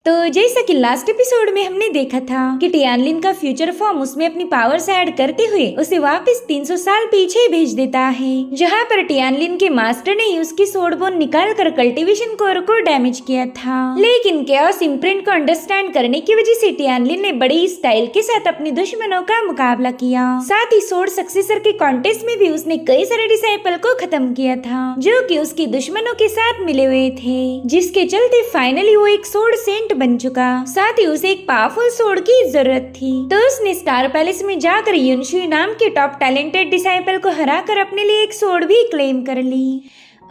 तो जैसा कि लास्ट एपिसोड में हमने देखा था कि टियानलिन का फ्यूचर फॉर्म उसमें अपनी पावर्स ऐड करते हुए उसे वापस 300 साल पीछे भेज देता है, जहां पर टियानलिन के मास्टर ने उसकी सोड बोन निकाल कर कल्टीवेशन कोर को डैमेज किया था। लेकिन कैओस इम्प्रिंट को अंडरस्टैंड करने की वजह से टियानलिन ने बड़ी स्टाइल के साथ अपने दुश्मनों का मुकाबला किया। साथ ही सोड सक्सेसर के कॉन्टेस्ट में भी उसने कई सारे डिसाइपल को खत्म किया था जो कि उसके दुश्मनों के साथ मिले हुए थे, जिसके चलते फाइनली वो एक सोड सेंट बन चुका। साथ ही उसे एक पावरफुल सोड की जरूरत थी, तो उसने स्टार पैलेस में जाकर युनशुई नाम के टॉप टैलेंटेड डिसाइपल को हराकर अपने लिए एक सोड भी क्लेम कर ली।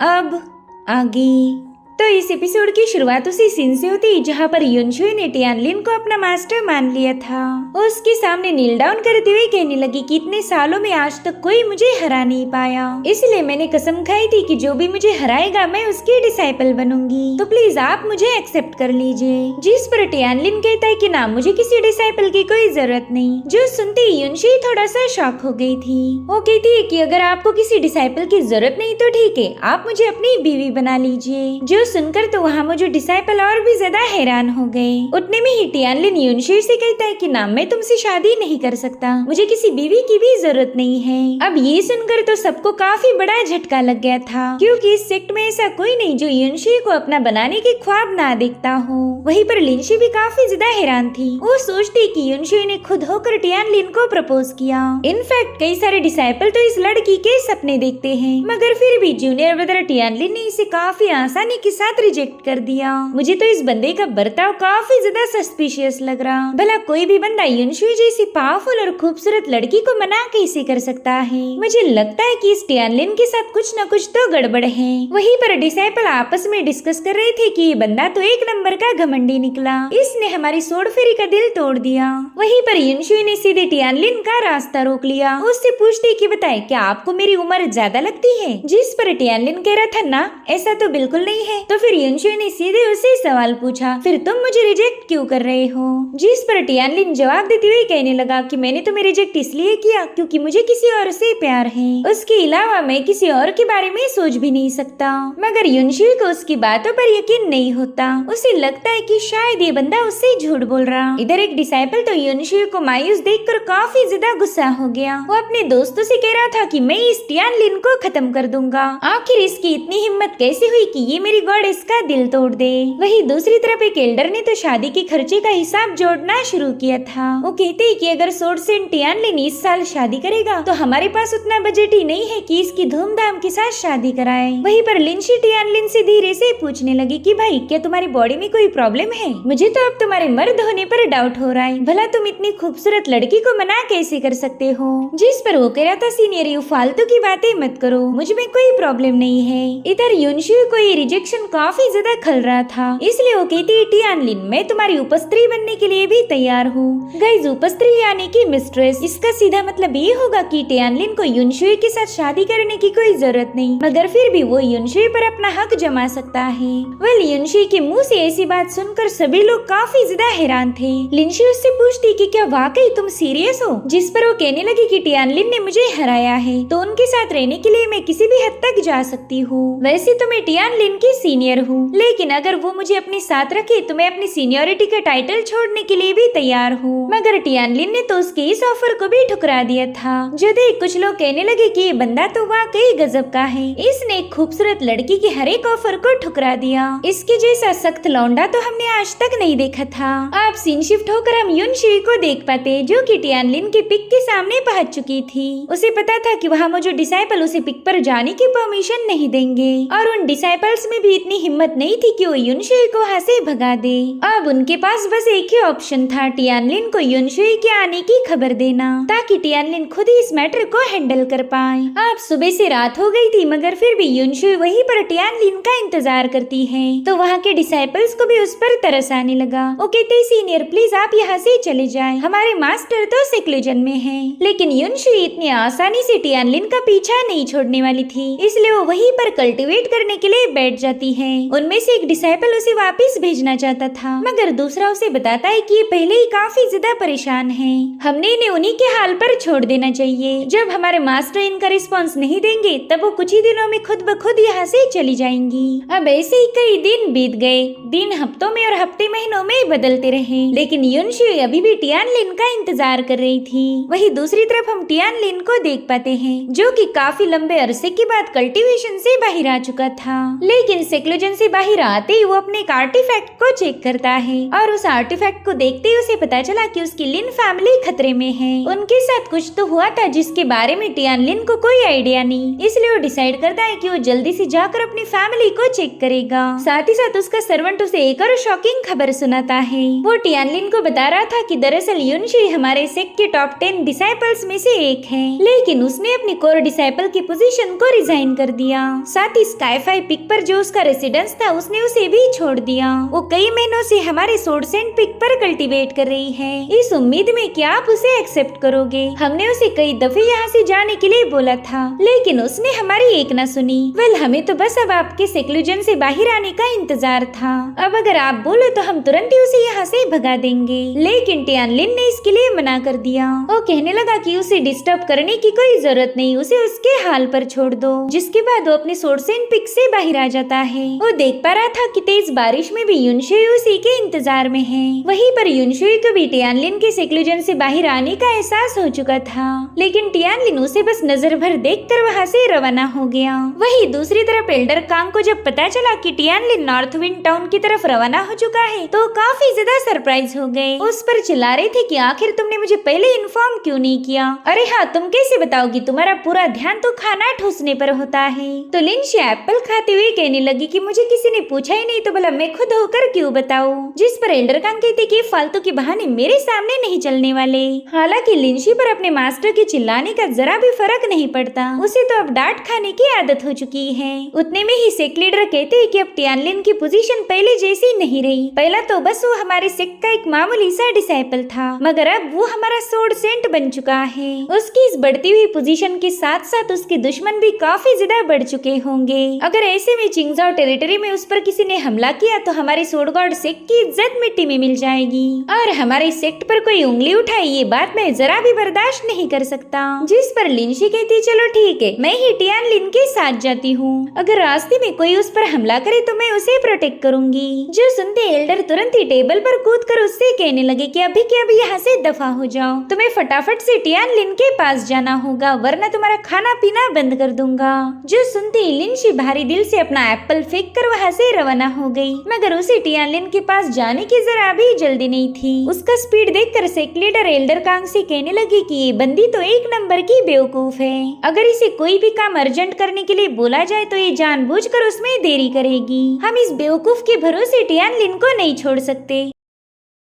अब आगे तो इस एपिसोड की शुरुआत उसी सीन से होती जहाँ पर युनशुई ने टियानलिन को अपना मास्टर मान लिया था। उसके सामने नील डाउन करते हुए कहने लगी कि इतने सालों में आज तक कोई मुझे हरा नहीं पाया, इसलिए मैंने कसम खाई थी कि जो भी मुझे हराएगा मैं उसकी डिसाइपल बनूंगी, तो प्लीज आप मुझे एक्सेप्ट कर लीजिए। जिस पर टियानलिन कहता है कि ना, मुझे किसी डिसाइपल की कोई जरूरत नहीं। जो सुनते ही युनशुई थोड़ा सा शॉक हो गई थी। वो कहती है कि अगर आपको किसी डिसाइपल की जरूरत नहीं तो ठीक है, आप मुझे अपनी बीवी बना लीजिए। जो सुनकर तो वहाँ मुझे डिसाइपल और भी ज्यादा हैरान हो गए। उतने में ही टियानलिन युनशुई से कहता है कि ना, मैं तुमसे शादी नहीं कर सकता, मुझे किसी बीवी की भी जरूरत नहीं है। अब ये सुनकर तो सबको काफी बड़ा झटका लग गया था, क्योंकि इस सेक्ट में ऐसा कोई नहीं जो युनशुई को अपना बनाने के ख्वाब ना देखता हो। वहीं पर लिनशी भी काफी ज्यादा हैरान थी। वो सोचती कि युनशुई ने खुद होकर टियानलिन को प्रपोज किया। इनफैक्ट कई सारे डिसाइपल तो इस लड़की के सपने देखते हैं, मगर फिर भी जूनियर ब्रदर टियानलिन ने इसे काफी आसानी के साथ रिजेक्ट कर दिया। मुझे तो इस बंदे का बर्ताव काफी ज्यादा सस्पिशियस लग रहा। भला कोई भी बंदा युनशुई जैसी पावरफुल और खूबसूरत लड़की को मना कैसे कर सकता है। मुझे लगता है कि इस टियानलिन के साथ कुछ न कुछ तो गड़बड़ है। वहीं पर डिसाइपल आपस में डिस्कस कर रहे थे कि ये बंदा तो एक नंबर का घमंडी निकला, इसने हमारी सोड फेरी का दिल तोड़ दिया। वहीं पर युनशुई ने सीधे टियानलिन का रास्ता रोक लिया। उससे पूछती कि बताए, क्या आपको मेरी उम्र ज्यादा लगती है? जिस पर टियानलिन कह रहा था ना, ऐसा तो बिल्कुल नहीं है। तो फिर युनशुई ने सीधे उससे सवाल पूछा, फिर तुम मुझे रिजेक्ट क्यों कर रहे हो? जिस पर टियानलिन जवाब देते हुए कहने लगा कि मैंने तुम्हें रिजेक्ट इसलिए किया क्योंकि मुझे किसी और से प्यार है, उसके अलावा मैं किसी और के बारे में सोच भी नहीं सकता। मगर युनशुई को उसकी बातों पर यकीन नहीं होता। उसे लगता है कि शायद ये बंदा उससे झूठ बोल रहा। इधर एक डिसाइपल तो युनशुई को मायूस देखकर काफी ज्यादा गुस्सा हो गया। वो अपने दोस्तों से कह रहा था कि मैं इस टियानलिन को खत्म कर दूंगा। आखिर इसकी इतनी हिम्मत कैसे हुई कि ये मेरी गॉड इसका दिल तोड़ दे। वहीं दूसरी तरफ एक एल्डर ने तो शादी के खर्चे का हिसाब जोड़ना शुरू किया था। वो कहते हैं कि अगर सोड सेंट टियानलिन इस साल शादी करेगा तो हमारे पास उतना बजट ही नहीं है कि इसकी धूमधाम के साथ शादी कराए। वहीं पर लिनशी टियानलिन से धीरे से पूछने लगी कि भाई, क्या तुम्हारी बॉडी में कोई प्रॉब्लम है? मुझे तो अब तुम्हारे मर्द होने पर डाउट हो रहा है। भला तुम इतनी खूबसूरत लड़की को मना कैसे कर सकते हो? जिस पर वो कह रहा था, सीनियर यू फालतू की बातें मत करो, मुझ में कोई प्रॉब्लम नहीं है। इधर युनशुई को ये रिजेक्शन काफी ज्यादा खल रहा था, इसलिए वो कहती है, टियानलिन मैं तुम्हारी उपस्त्री बनने के लिए भी तैयार हूँ। गाइस, उपस्त्री यानी कि मिस्ट्रेस, इसका सीधा मतलब ये होगा कि टियानलिन को युनशुई के साथ शादी करने की कोई जरूरत नहीं, मगर फिर भी वो युनशुई पर अपना हक जमा सकता है। वेल, युनशुई के मुंह से ऐसी बात सुनकर सभी लोग काफी ज्यादा हैरान थे। लिनशी उससे पूछती कि क्या वाकई तुम सीरियस हो? जिस पर वो कहने लगी कि टियानलिन ने मुझे हराया है तो उनके साथ रहने के लिए मैं किसी भी हद तक जा सकती हूँ। वैसे तो मैं टियानलिन की सीनियर हूँ, लेकिन अगर वो मुझे अपने साथ रखे तो मैं अपनी सीनियोरिटी का टाइटल छोड़ने के लिए भी तैयार हूँ। मगर टियानलिन ने तो उसके इस ऑफर को भी ठुकरा दिया था। जो देख कुछ लोग कहने लगे कि ये बंदा तो वाकई गजब का है, इसने एक खूबसूरत लड़की के हर एक ऑफर को ठुकरा दिया। इसके जैसा सख्त लौंडा तो हमने आज तक नहीं देखा था। अब सीन शिफ्ट होकर हम युनशुई को देख पाते, जो कि टियानलिन के पिक के सामने पहुंच चुकी थी। उसे पता था कि वहाँ मौजूद डिसाइपल उसे पिक पर जाने की परमिशन नहीं देंगे, और उन डिसाइपल्स में भी इतनी हिम्मत नहीं थी कि वो युनशुई को वहाँ से भगा दे। अब उनके पास बस एक ही ऑप्शन था, टियानलिन को युनशुई के आने की खबर देना, ताकि टियानलिन खुद ही इस मैटर को हैंडल कर पाए। अब सुबह से रात हो गई थी, मगर फिर भी युनशुई वहीं पर टियानलिन का इंतजार करती है। तो वहाँ के डिसाइपल्स को भी उस पर तरस आने लगा। वो कहते, सीनियर प्लीज आप यहाँ से चले जाएं, हमारे मास्टर तो सेक्लूजन में हैं। लेकिन युनशुई इतनी आसानी से टियानलिन का पीछा नहीं छोड़ने वाली थी, इसलिए वो वहीं पर कल्टीवेट करने के लिए बैठ जाती करती है। उनमें से एक डिसाइपल उसे वापस भेजना चाहता था, मगर दूसरा उसे बताता है कि ये पहले ही काफी ज्यादा परेशान है, हमने इन्हें उन्हीं के हाल पर छोड़ देना चाहिए। जब हमारे मास्टर इनका रिस्पॉन्स नहीं देंगे तब वो कुछ ही दिनों में खुद ब खुद यहाँ से चली जाएंगी। अब ऐसे ही कई दिन बीत गए। दिन हफ्तों में और हफ्ते महीनों में बदलते रहे, लेकिन युनशुई अभी भी टियानलिन का इंतजार कर रही थी। वहीं दूसरी तरफ हम टियानलिन को देख पाते हैं, जो कि काफी लंबे अरसे के बाद कल्टीवेशन से बाहर आ चुका था। लेकिन सेक्लूजन से बाहर आते ही वो अपने एक आर्टिफैक्ट को चेक करता है और उस आर्टिफैक्ट को देखते ही उसे पता चला कि उसकी लिन फैमिली खतरे में है। उनके साथ कुछ तो हुआ था जिसके बारे में टियानलिन को कोई आइडिया नहीं, इसलिए वो डिसाइड करता है कि वो जल्दी से जाकर अपनी फैमिली को चेक करेगा। साथ ही साथ उसका सर्वेंट उसे एक और शॉकिंग खबर सुनाता है। वो टियानलिन को बता रहा था कि दरअसल युनशुई हमारे सेक्ट के टॉप 10 डिसाइपल्स में से एक है, लेकिन उसने अपनी कोर डिसाइपल की पोजीशन को रिजाइन कर दिया। साथ ही स्काईफाई पिक पर जो उसका रेसिडेंस था उसने उसे भी छोड़ दिया। वो कई महीनों से हमारे सोर्ड सेंट पिक पर कल्टीवेट कर रही है, इस उम्मीद में कि आप उसे एक्सेप्ट करोगे। हमने उसे कई दफे यहाँ से जाने के लिए बोला था, लेकिन उसने हमारी एक न सुनी। वेल, हमें तो बस अब आपके सेक्लूजन से बाहर आने का इंतजार था। अब अगर आप बोलो तो हम तुरंत ही उसे यहाँ से भगा देंगे, लेकिन टियानलिन ने इसके लिए मना कर दिया। वो कहने लगा कि उसे डिस्टर्ब करने की कोई जरूरत नहीं, उसे उसके हाल पर छोड़ दो। जिसके बाद वो अपने सोर्ड सेंट पिक से बाहर आ जाता है। वो देख पा रहा था कि तेज बारिश में भी युनशुई उसी के इंतजार में है। वहीं पर युनशुई को भी टियानलिन के सेक्लूजन से बाहर आने का एहसास हो चुका था, लेकिन टियानलिन उसे बस नजर भर देखकर वहाँ से रवाना हो गया। वहीं दूसरी तरफ एल्डर कांग को जब पता चला कि टियानलिन नॉर्थ विंड टाउन की तरफ रवाना हो चुका है तो काफी ज्यादा सरप्राइज हो गए। उस पर चिल्ला रहे थे कि आखिर तुमने मुझे पहले इन्फॉर्म क्यों नहीं किया? अरे हाँ, तुम कैसे बताओगी? तुम्हारा पूरा ध्यान तो खाना ठूसने पर होता है। तो लिंशी एप्पल खाते हुए कहने लगी कि मुझे किसी ने पूछा ही नहीं तो भला मैं खुद होकर क्यों बताऊं? जिस पर एल्डर कांग कहते कि फालतू के बहाने मेरे सामने नहीं चलने वाले। हालांकि लिंशी पर अपने मास्टर के चिल्लाने का जरा भी फर्क नहीं पड़ता, उसे तो अब डांट खाने की आदत हो चुकी है। उतने में ही सेक्ट लीडर कहते हैं कि अब टियानलिन की पोजीशन पहले जैसी नहीं रही। पहला तो बस वो हमारे सेक्ट का एक मामूली सा डिसाइपल था, मगर अब वो हमारा सोर्ड सेंट बन चुका है। उसकी इस बढ़ती हुई पोजीशन के साथ साथ उसके दुश्मन भी काफी ज्यादा बढ़ चुके होंगे। अगर ऐसे में चिंगजाओ टेरिटरी में उस पर किसी ने हमला किया तो हमारे सोर्ड गॉड सेक्ट की इज्जत मिट्टी में मिल जाएगी, और हमारे सेक्ट पर कोई उंगली उठाए ये बात मैं जरा भी बर्दाश्त नहीं कर सकता। जिस पर लिंशी कहती चलो ठीक है, मैं ही टियानलिन के साथ जाती हूँ। अगर रास्ते में कोई उस पर हमला करे तो मैं उसे प्रोटेक्ट करूंगी। जो सुनते एल्डर तुरंत ही टेबल पर कूदकर उससे कहने लगे कि अभी के अभी यहाँ से दफा हो जाओ, तुम्हें फटाफट से टियानलिन के पास जाना होगा वरना तुम्हारा खाना पीना बंद कर दूंगा। जो सुनते ही लिंशी भारी दिल से अपना एप्पल फेंक कर वहाँ से रवाना हो गई, मगर उसे टियानलिन के पास जाने की जरा भी जल्दी नहीं थी। उसका स्पीड देखकर सेक्ट लीडर एल्डर कांग से कहने लगी कि ये बंदी तो एक नंबर की बेवकूफ है। अगर इसे कोई भी काम अर्जेंट करने के लिए बोला जाए तो ये जानबूझकर उसमें देरी करेगी। हम इस बेवकूफ के भरोसे टियानलिन को नहीं छोड़ सकते।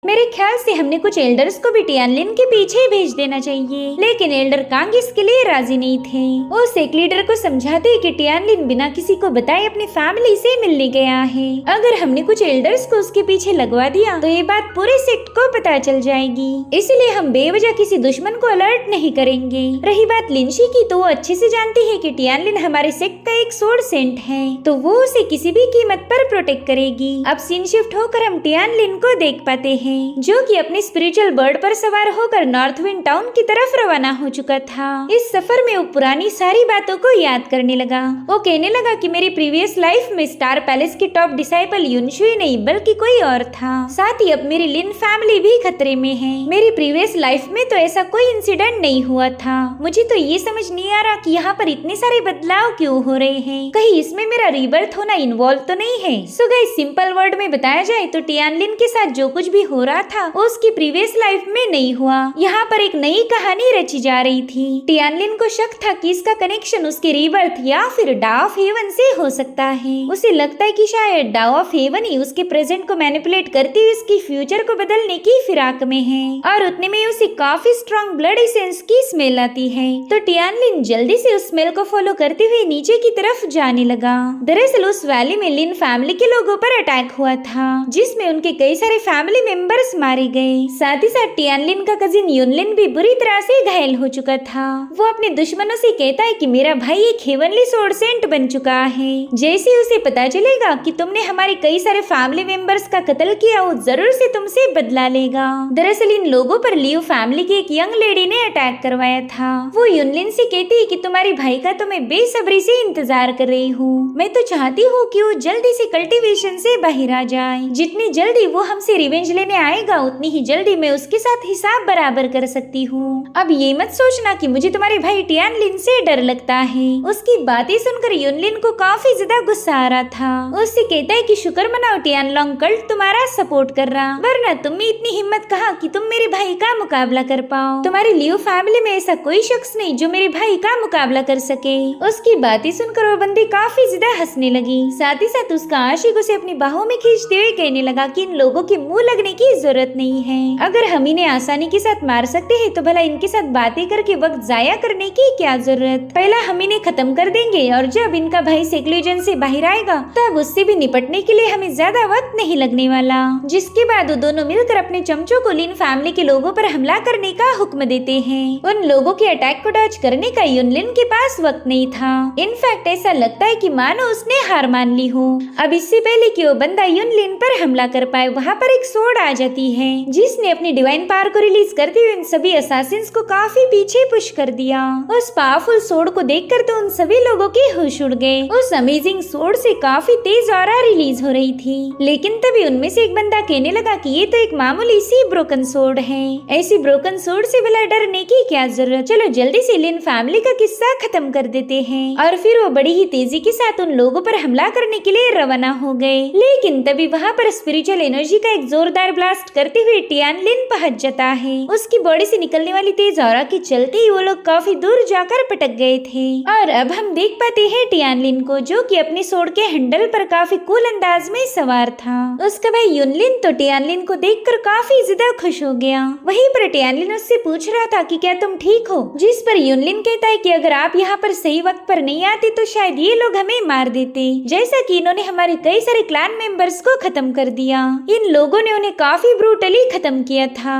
मेरे ख्याल से हमने कुछ एल्डर्स को भी टियानलिन के पीछे भेज देना चाहिए, लेकिन एल्डर कांग इसके लिए राजी नहीं थे। वो सेक्ट लीडर को समझाते कि टियानलिन बिना किसी को बताए अपनी फैमिली से मिलने गया है। अगर हमने कुछ एल्डर्स को उसके पीछे लगवा दिया तो ये बात पूरे सेक्ट को पता चल जाएगी, इसलिए हम बेवजह किसी दुश्मन को अलर्ट नहीं करेंगे। रही बात लिंशी की, तो वो अच्छे से जानती है कि टियानलिन हमारे सेक्ट का एक सोर्ड सेंट है, तो वो उसे किसी भी कीमत पर प्रोटेक्ट करेगी। अब सीन शिफ्ट होकर हम टियानलिन को देख पाते हैं, जो कि अपने स्पिरिचुअल बर्ड पर सवार होकर नॉर्थ विंड टाउन की तरफ रवाना हो चुका था। इस सफर में वो पुरानी सारी बातों को याद करने लगा। वो कहने लगा कि मेरी प्रीवियस लाइफ में स्टार पैलेस के टॉप डिसाइपल युनशुई नहीं बल्कि कोई और था। साथ ही अब मेरी लिन फैमिली भी खतरे में है। मेरी प्रीवियस लाइफ में तो ऐसा कोई इंसिडेंट नहीं हुआ था। मुझे तो ये समझ नहीं आ रहा कि यहाँ पर इतने सारे बदलाव क्यों हो रहे हैं। कहीं इसमें मेरा रीबर्थ होना इन्वॉल्व तो नहीं है। सो गाइस, सिंपल वर्ड में बताया जाए तो टियानलिन के साथ जो कुछ भी हो रहा था वो उसकी प्रीवियस लाइफ में नहीं हुआ। यहाँ पर एक नई कहानी रची जा रही थी। टियानलिन को शक था कि इसका कनेक्शन उसके रीबर्थ या फिर डाउ ऑफ हेवन से हो सकता है। उसे लगता है कि शायद डाउ ऑफ हेवन ही उसके प्रेजेंट को मैनिपुलेट करते हुए उसकी फ्यूचर को बदलने की फिराक में है, और उतने में उसे काफी स्ट्रॉन्ग ब्लड एसेंस की स्मेल आती है। तो टियानलिन जल्दी से उस स्मेल को फॉलो करते हुए नीचे की तरफ जाने लगा। दरअसल उस वैली में लिन फैमिली के लोगों पर अटैक हुआ था, जिसमें उनके कई सारे फैमिली मेंबर मेंबर्स मारे गए। साथ ही साथ टियानलिन का कजिन युनलिन भी बुरी तरह से घायल हो चुका था। वो अपने दुश्मनों से कहता है कि मेरा भाई एक हेवनली स्वॉर्ड सेंट बन चुका है। जैसे उसे पता चलेगा कि तुमने हमारे कई सारे फैमिली मेंबर्स का कत्ल किया, वो जरूर से तुमसे बदला लेगा। दरअसल इन लोगों पर लियो फैमिली की एक यंग लेडी ने अटैक करवाया था। वो युनलिन से कहती है कि तुम्हारे भाई का तो मैं बेसब्री से इंतजार कर रही हूँ। मैं तो चाहती हूँ कि वो जल्दी से कल्टीवेशन से बाहर आ जाए। जितनी जल्दी वो हमसे रिवेंज लेने आएगा उतनी ही जल्दी मैं उसके साथ हिसाब बराबर कर सकती हूँ। अब ये मत सोचना कि मुझे तुम्हारे भाई टियानलिन से डर लगता है। उसकी बातें सुनकर युनलिन को काफी ज्यादा गुस्सा आ रहा था। उससे कहता है कि शुक्र मनाओ टियानलोंग कल्ट तुम्हारा सपोर्ट कर रहा, वरना तुम में इतनी हिम्मत कहाँ कि तुम मेरे भाई का मुकाबला कर पाओ। तुम्हारी लियो फैमिली में ऐसा कोई शख्स नहीं जो मेरे भाई का मुकाबला कर सके। उसकी बातें सुनकर वो बंदी काफी ज्यादा हंसने लगी। साथ ही साथ उसका आशिक उसे अपनी बाहों में खींचते हुए कहने लगा कि इन लोगों के मुंह लगने की जरूरत नहीं है। अगर हम इन्हें आसानी के साथ मार सकते हैं तो भला इनके साथ बातें करके वक्त जाया करने की क्या जरूरत। पहला हम इन्हें खत्म कर देंगे और जब इनका भाई सेक्लूजन से बाहर आएगा तब उससे भी निपटने के लिए हमें ज्यादा वक्त नहीं लगने वाला। जिसके बाद वो दोनों मिलकर अपने चमचों को लिन फैमिली के लोगों पर हमला करने का हुक्म देते हैं। उन लोगों के अटैक को डॉज करने का युनलिन के पास वक्त नहीं था। इनफैक्ट ऐसा लगता है कि मानो उसने हार मान ली हो। अब इससे पहले कि वो बंदा युनलिन पर हमला कर पाए वहाँ पर एक सोर्ड आ जाती है जिसने अपनी डिवाइन पावर को रिलीज करते हुए इन सभी असासिन्स को काफी पीछे पुश कर दिया। उस पावरफुल सोर्ड को देखकर तो उन सभी लोगों के होश उड़ गए। उस अमेजिंग सोर्ड से काफी तेज ऑरा रिलीज हो रही थी। लेकिन तभी उनमें से एक बंदा कहने लगा कि ये तो एक मामूली सी ब्रोकन सोर्ड है। ऐसी ब्रोकन सोर्ड से भला डरने की क्या जरूरत। चलो जल्दी से लिन फैमिली का किस्सा खत्म कर देते हैं। और फिर वो बड़ी ही तेजी के साथ उन लोगों पर हमला करने के लिए रवाना हो गए। लेकिन तभी वहाँ पर स्पिरिचुअल एनर्जी का एक जोरदार ब्लास्ट करते हुए टियानलिन पहुंच जाता है। उसकी बॉडी से निकलने वाली तेज ऑरा के चलते ही वो लोग काफी दूर जाकर पटक गए थे। और अब हम देख पाते हैं टियानलिन को जो कि अपनी सोर्ड के हैंडल पर काफी कूल अंदाज में सवार था। उसका भाई युनलिन तो टियानलिन को देखकर काफी ज्यादा खुश हो गया। वहीं पर टियानलिन उससे पूछ रहा था कि क्या तुम ठीक हो, जिस पर युनलिन कहता है कि अगर आप यहाँ पर सही वक्त पर नहीं आते तो शायद ये लोग हमें मार देते, जैसा कि इन्होंने हमारे कई सारे क्लैन मेंबर्स को खत्म कर दिया। इन लोगों ने उन्हें काफी ब्रूटली खत्म किया था।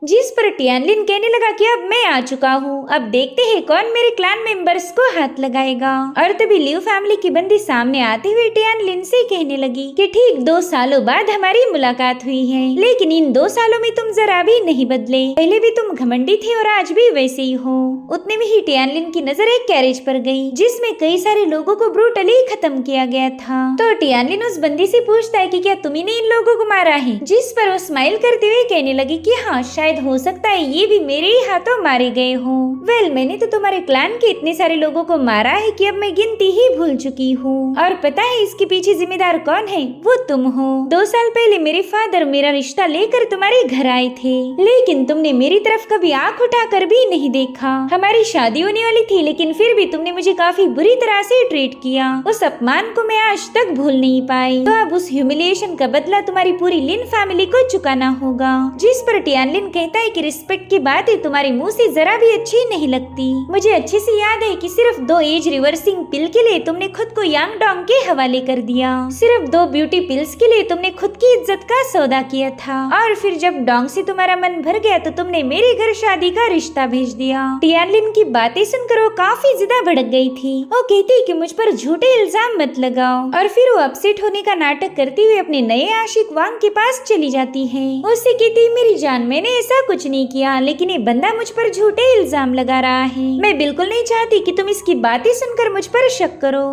जिस पर टियानलिन कहने लगा कि अब मैं आ चुका हूँ, अब देखते हैं कौन मेरे क्लैन मेंबर्स को हाथ लगाएगा। और तभी लियो फैमिली की बंदी सामने आते हुए टियानलिन से कहने लगी कि ठीक 2 सालों बाद हमारी मुलाकात हुई है, लेकिन इन 2 सालों में तुम जरा भी नहीं बदले। पहले भी तुम घमंडी थे और आज भी वैसे ही हो। उतने में ही टियानलिन की नजर एक कैरेज पर गई जिसमें कई सारे लोगों को ब्रूटली खत्म किया गया था। तो टियानलिन उस बंदी से पूछता है कि क्या तुम्ही ने इन लोगों को मारा है, जिस पर वो स्माइल करते हुए कहने लगी कि हाँ, शायद हो सकता है ये भी मेरे ही हाथों मारे गए हो। वेल, मैंने तो तुम्हारे क्लैन के इतने सारे लोगों को मारा है कि अब मैं गिनती ही भूल चुकी हूँ। और पता है इसके पीछे जिम्मेदार कौन है? वो तुम हो। 2 साल पहले मेरे फादर मेरा रिश्ता लेकर तुम्हारे घर आए थे, लेकिन तुमने मेरी तरफ कभी आंख उठाकर भी नहीं देखा। हमारी शादी होने वाली थी, लेकिन फिर भी तुमने मुझे काफी बुरी तरह से ट्रीट किया। उस अपमान को मैं आज तक भूल नहीं पाई। तो अब उस ह्यूमिलिएशन का बदला तुम्हारी पूरी लिन फैमिली को चुकाना होगा। जिस पर टियानलिन कहता है कि रिस्पेक्ट की बातें तुम्हारे मुंह से जरा भी अच्छी नहीं लगती। मुझे अच्छे से याद है कि सिर्फ 2 एज रिवर्सिंग पिल के लिए तुमने खुद को यांग डोंग के हवाले कर दिया। सिर्फ 2 ब्यूटी पिल्स के लिए तुमने खुद की इज्जत का सौदा किया था। और फिर जब डोंग से तुम्हारा मन भर गया तो तुमने मेरे घर शादी का रिश्ता भेज दिया। टियानलिन की बातें सुनकर वो काफी ज्यादा भड़क गई थी। वो कहती कि मुझ पर झूठे इल्जाम मत लगाओ। और फिर वो अपसेट होने का नाटक करते हुए अपने नए आशिक वांग के पास चली जाती है। उससे कहती मेरी जान, मैंने ऐसा कुछ नहीं किया, लेकिन ये बंदा मुझ पर झूठे इल्जाम लगा रहा है। मैं बिल्कुल नहीं चाहती कि तुम इसकी बातें सुनकर मुझ पर शक करो।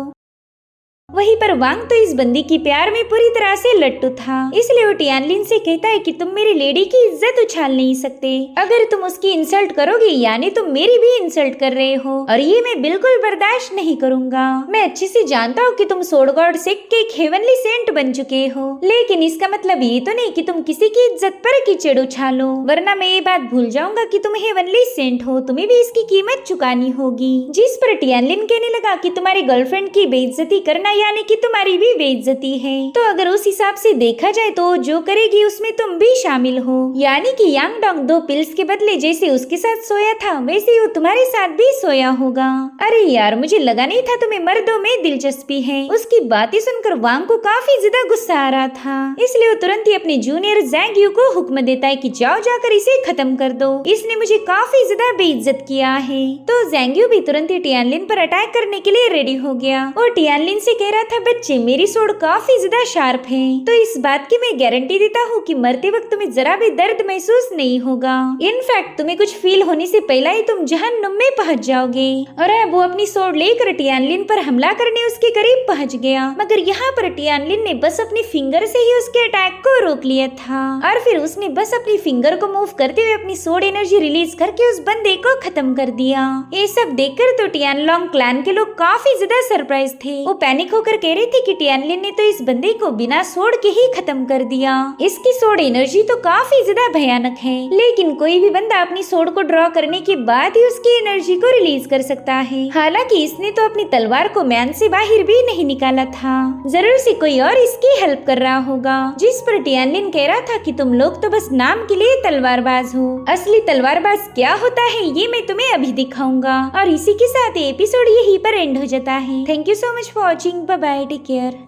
वहीं पर वांग तो इस बंदी की प्यार में पूरी तरह से लट्टू था, इसलिए वो टियानलिन से कहता है कि तुम मेरी लेडी की इज्जत उछाल नहीं सकते। अगर तुम उसकी इंसल्ट करोगे यानी तुम मेरी भी इंसल्ट कर रहे हो, और ये मैं बिल्कुल बर्दाश्त नहीं करूंगा। मैं अच्छे से जानता हूँ कि तुम सोर्ड गॉड सेक्ट के एक हेवनली सेंट बन चुके हो, लेकिन इसका मतलब ये तो नहीं कि तुम किसी की इज्जत पर कीचड़ उछालो, वरना मैं ये बात भूल जाऊंगा कि तुम हेवनली सेंट हो। तुम्हें भी इसकी कीमत चुकानी होगी। जिस पर टियानलिन कहने लगा कि तुम्हारी गर्लफ्रेंड की बेइज्जती करना यानी कि तुम्हारी भी बेइज्जती है। तो अगर उस हिसाब से देखा जाए तो जो करेगी उसमें तुम भी शामिल हो, यानी कि यांग डोंग 2 पिल्स के बदले जैसे उसके साथ सोया था वैसे ही वो तुम्हारे साथ भी सोया होगा। अरे यार, मुझे लगा नहीं था तुम्हें मर्दों में दिलचस्पी है। उसकी बातें सुनकर वांग को काफी ज्यादा गुस्सा आ रहा था, इसलिए वो तुरंत ही अपने जूनियर ज़ैंग यू को हुक्म देता है कि जाओ जाकर इसे खत्म कर दो, इसने मुझे काफी ज्यादा बेइज्जत किया है। तो ज़ैंग यू भी तुरंत ही टियानलिन पर अटैक करने के लिए रेडी हो गया और टियानलिन से कह रहा था, बच्चे मेरी सोड काफी ज्यादा शार्प है, तो इस बात की मैं गारंटी देता हूँ कि मरते वक्त तुम्हें जरा भी दर्द महसूस नहीं होगा। इनफैक्ट तुम्हें कुछ फील होने से पहले ही तुम जहन्नुम में पहुंच जाओगे। और अब वो अपनी सोड लेकर टियानलिन पर हमला करने उसके करीब पहुंच गया, मगर यहाँ पर टियानलिन ने बस अपनी फिंगर से ही उसके अटैक को रोक लिया था और फिर उसने बस अपनी फिंगर को मूव करते हुए अपनी सोड एनर्जी रिलीज करके उस बंदे को खत्म कर दिया। ये सब देखकर तो टियानलोंग क्लैन के लोग काफी ज्यादा सरप्राइज थे। वो पैनिक होकर कह रहे थे कि टियानलिन ने तो इस बंदे को बिना सोड के ही खत्म कर दिया। इसकी सोड एनर्जी तो काफी ज्यादा भयानक है, लेकिन कोई भी बंदा अपनी सोड को ड्रॉ करने के बाद ही उसकी एनर्जी को रिलीज कर सकता है। हालांकि इसने तो अपनी तलवार को मैन से बाहर भी नहीं निकाला था, जरूर से कोई और इसकी हेल्प कर रहा होगा। जिस पर टियानलिन कह रहा था कि तुम लोग तो बस नाम के लिए तलवारबाज हो, असली तलवारबाज क्या होता है ये मैं तुम्हें अभी दिखाऊंगा। और इसी के साथ एपिसोड यहीं पर एंड हो जाता है। Thank you so much for watching, bye bye, take care.